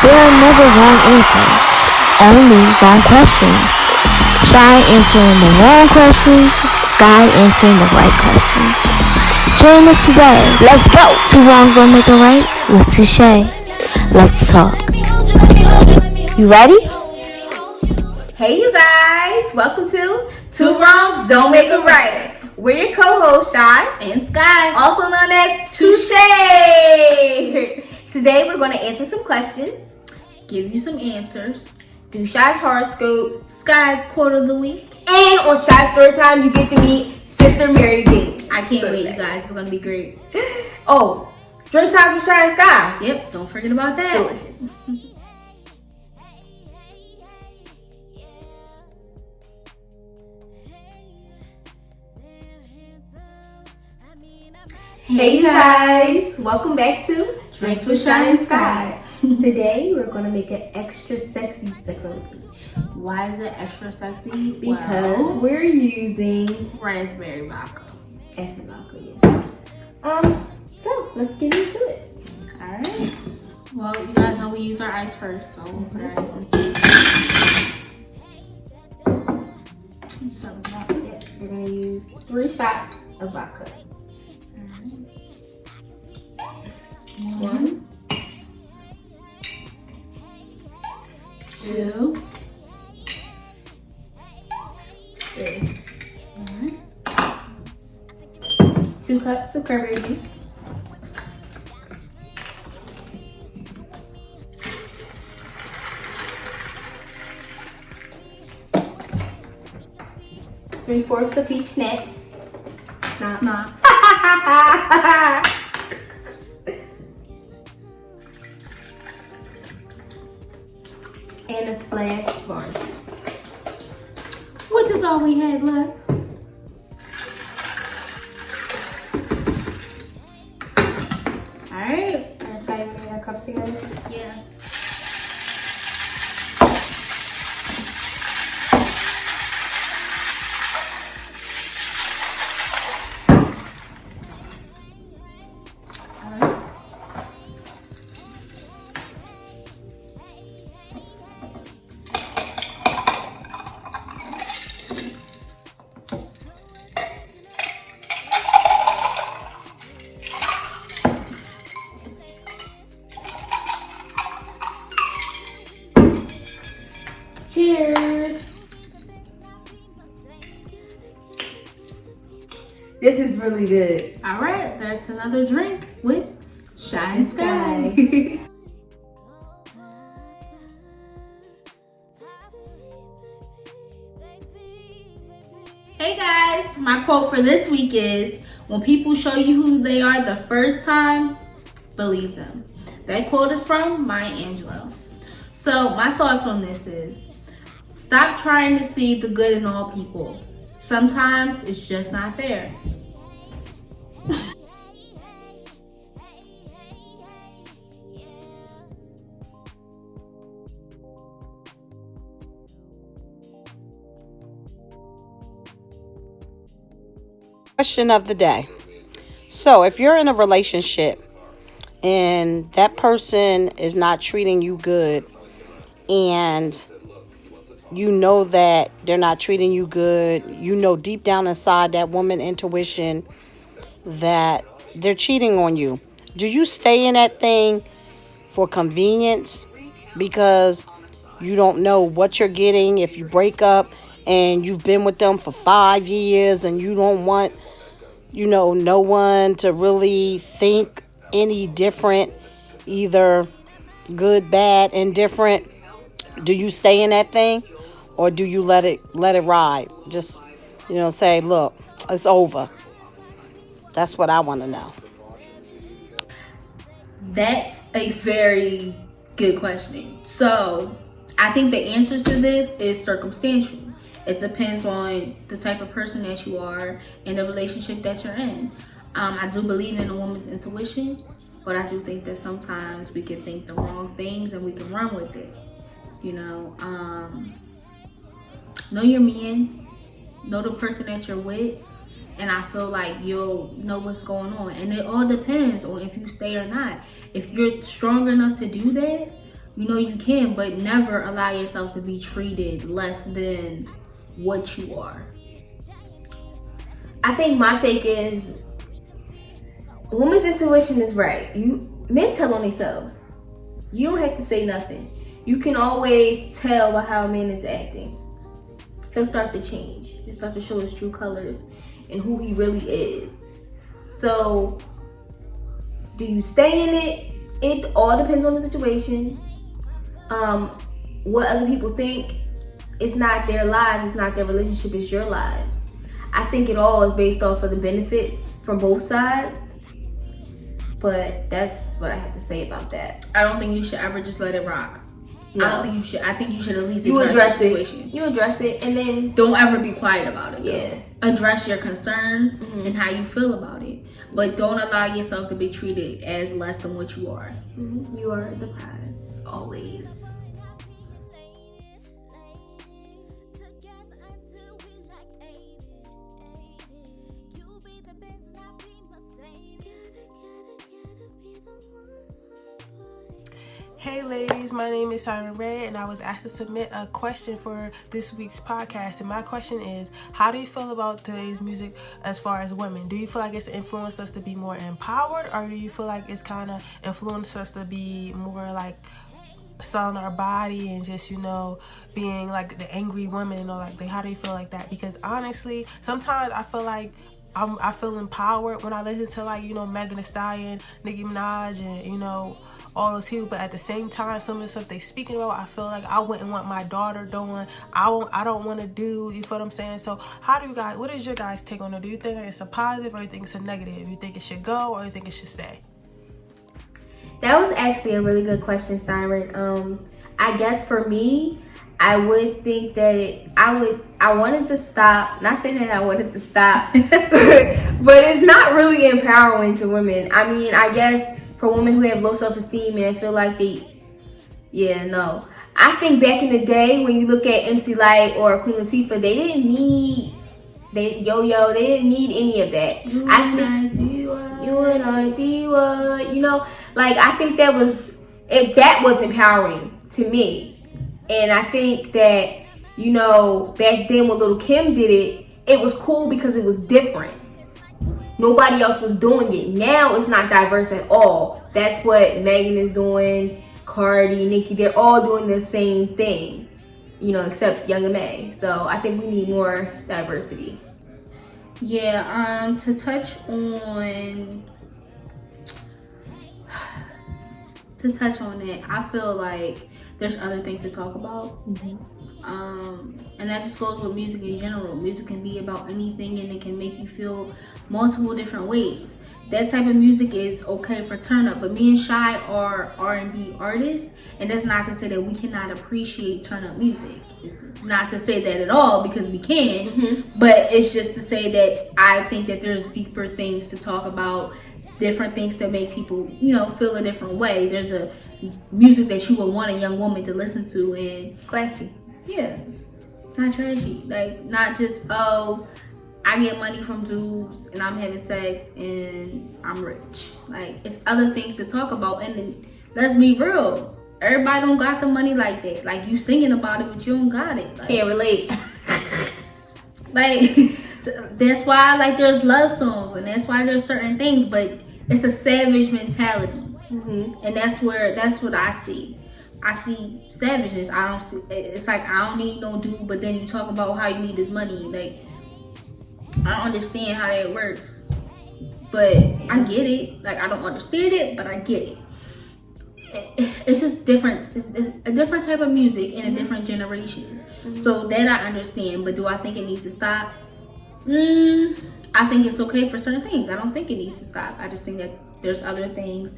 There are never wrong answers, only wrong questions. Shy answering the wrong questions, Sky answering the right questions. Join us today. Let's go. Two wrongs don't make a right with Touche. Let's talk. You ready? Hey you guys, welcome to Two Wrongs Don't Make a Right. We're your co-hosts, Shy and Sky, also known as Touche. Today we're going to answer some questions, give you some answers, do Shy's horoscope, Sky's quote of the week, and on Shy's story time you get to meet Sister Mary Jane. I can't wait, you guys. It's going to be great. Oh, drink time with Shy and Sky. Yep, don't forget about that. Delicious. Hey you guys, welcome back to Drinks with Shy and Sky. Today we're going to make an extra sexy sex on the beach. Why is it extra sexy? Because we're using raspberry vodka. After vodka, yeah. So let's get into it. Alright. Well, you guys know we use our ice first, so we'll put our ice into it. Start with vodka. Yeah, we're going to use 3 shots of vodka. One, 2, 3. Alright. 2 cups of cranberry juice. Three-fourths of peach schnapps. Schnapps. And a splash of orange juice. What is all we had left? Alright. Alright, Sky, you want to get our cups together? Yeah. Cheers! This is really good. Alright, that's another drink with Shy and Sky. Hey guys, my quote for this week is, when people show you who they are the first time, believe them. That quote is from Maya Angelou. So my thoughts on this is, stop trying to see the good in all people. Sometimes it's just not there. Question of the day. So if you're in a relationship and that person is not treating you good, and you know that they're not treating you good, you know deep down inside that woman intuition that they're cheating on you, do you stay in that thing for convenience because you don't know what you're getting if you break up and you've been with them for 5 years and you don't want, no one to really think any different, either good, bad, indifferent? Do you stay in that thing, or do you let it ride? Just, say, look, it's over. That's what I want to know. That's a very good question. So I think the answer to this is circumstantial. It depends on the type of person that you are and the relationship that you're in. I do believe in a woman's intuition, but I do think that sometimes we can think the wrong things and we can run with it. Know your man, know the person that you're with, and I feel like you'll know what's going on. And it all depends on if you stay or not. If you're strong enough to do that, You know you can, but never allow yourself to be treated less than what you are. I think my take is woman's intuition is right. Men tell on themselves. You don't have to say nothing. You can always tell by how a man is acting. He'll start to change. He'll start to show his true colors and who he really is. So, do you stay in it? It all depends on the situation. What other people think, it's not their lives, it's not their relationship, it's your life. I think it all is based off of the benefits from both sides. But that's what I have to say about that. I don't think you should ever just let it rock. No. I don't think you should. I think you should at least address the situation. You address it, and then don't ever be quiet about it. Yeah. Address your concerns and how you feel about it. But don't allow yourself to be treated as less than what you are. You are the prize, always. Hey ladies, my name is Simon Red and I was asked to submit a question for this week's podcast, and my question is, how do you feel about today's music as far as women? Do you feel like it's influenced us to be more empowered, or do you feel like it's kind of influenced us to be more like selling our body and just, being like the angry women, or like how do you feel like that? Because honestly, sometimes I feel like I feel empowered when I listen to Megan Thee Stallion, Nicki Minaj, and all those people. But at the same time, some of the stuff they speaking about, I feel like I wouldn't want my daughter doing. I don't want to do. You feel what I'm saying? So what is your guys' take on it? Do you think it's a positive, or do you think it's a negative? You think it should go, or you think it should stay? That was actually a really good question, Siren. I guess for me, I would think that I wanted to stop. Not saying that I wanted to stop, but it's not really empowering to women. I mean, I guess for women who have low self-esteem and feel like no. I think back in the day, when you look at MC Lyte or Queen Latifah, they didn't need they didn't need any of that. I think that was empowering to me. And I think that, back then when Lil' Kim did it, it was cool because it was different. Nobody else was doing it. Now it's not diverse at all. That's what Megan is doing, Cardi, Nicki, they're all doing the same thing, except Young and May. So I think we need more diversity. Yeah, to touch on that, I feel like there's other things to talk about. And that just goes with music in general. Music can be about anything, and it can make you feel multiple different ways. That type of music is okay for turn up, but me and Shy are R&B artists, and that's not to say that we cannot appreciate turn up music. It's not to say that at all, because we can, but it's just to say that I think that there's deeper things to talk about, different things that make people, feel a different way. There's a music that you would want a young woman to listen to, and classy. Yeah, not trashy. Like, not just, I get money from dudes and I'm having sex and I'm rich. Like, it's other things to talk about. And then, let's be real, everybody don't got the money like that. Like, you singing about it, but you don't got it. Like, can't relate. Like, that's why, there's love songs, and that's why there's certain things, but it's a savage mentality. And that's what I see. I see savageness. It's like, I don't need no dude, but then you talk about how you need his money. Like, I don't understand how that works, but I get it. Like, I don't understand it, but I get it. It's just different. It's a different type of music in a different generation. So that I understand, but do I think it needs to stop? I think it's okay for certain things. I don't think it needs to stop. I just think that there's other things.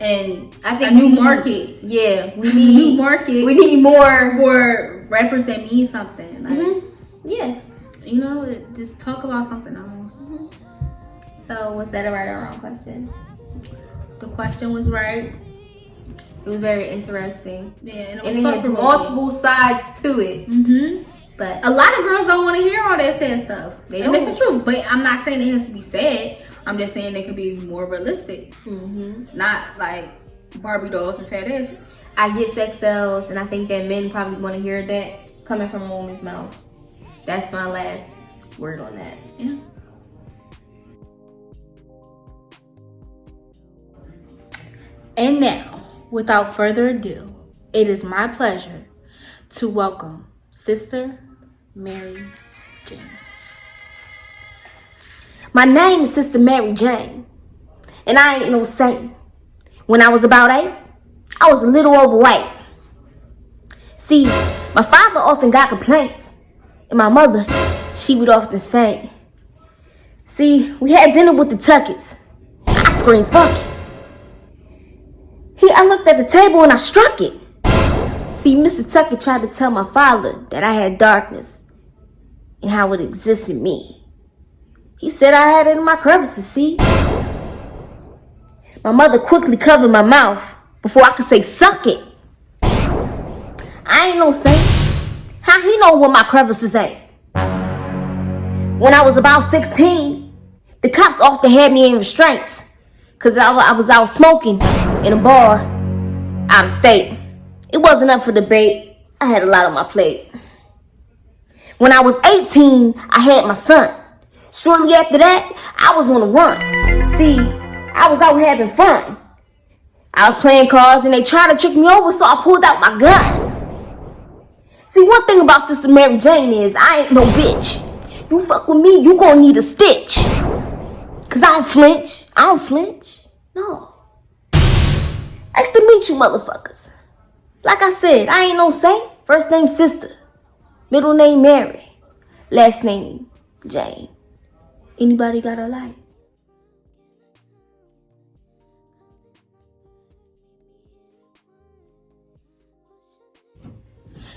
And I think a new market. Yeah, we need new market. We need more for rappers that mean something. Like, yeah, just talk about something else. So, was that a right or wrong question? The question was right. It was very interesting. Yeah, and it has multiple sides to it. But a lot of girls don't want to hear all that sad stuff. And that's the truth. But I'm not saying it has to be sad. I'm just saying they could be more realistic. Not like Barbie dolls and fat asses. I get sex sells, and I think that men probably want to hear that coming from a woman's mouth. That's my last word on that. Yeah. And now, without further ado, it is my pleasure to welcome Sister Mary Jane. My name is Sister Mary Jane, and I ain't no saint. When I was about 8, I was a little overweight. See, my father often got complaints, and my mother, she would often faint. See, we had dinner with the Tuckets. I screamed, fuck it. I looked at the table and I struck it. See, Mr. Tuckett tried to tell my father that I had darkness and how it exists in me. He said I had it in my crevices, see? My mother quickly covered my mouth before I could say, suck it. I ain't no saint. How he know what my crevices ain't? When I was about 16, the cops often had me in restraints because I was out smoking in a bar out of state. It wasn't up for debate. I had a lot on my plate. When I was 18, I had my son. Shortly after that, I was on the run. See, I was out having fun. I was playing cards and they tried to trick me over, so I pulled out my gun. See, one thing about Sister Mary Jane is I ain't no bitch. You fuck with me, you gonna need a stitch. Cause I don't flinch. I don't flinch. No. Nice to meet you, motherfuckers. Like I said, I ain't no saint. First name Sister. Middle name Mary. Last name Jane. Anybody got a light?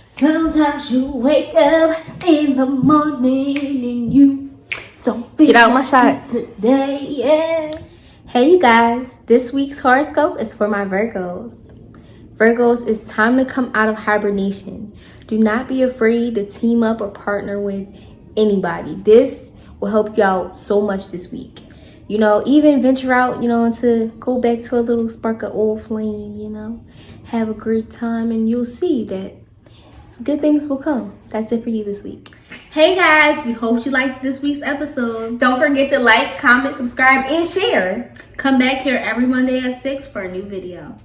Sometimes you wake up in the morning and you don't feel Get out my shot. today, yeah. Hey you guys, this week's horoscope is for my Virgos. Virgos, it's time to come out of hibernation. Do not be afraid to team up or partner with anybody. This will help you out so much this week. You know, even venture out, and to go back to a little spark of old flame, have a great time, and you'll see that good things will come. That's it for you this week. Hey guys, we hope you liked this week's episode. Don't forget to like, comment, subscribe, and share. Come back here every Monday at 6 for a new video.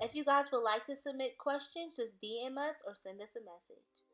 If you guys would like to submit questions, just DM us or send us a message.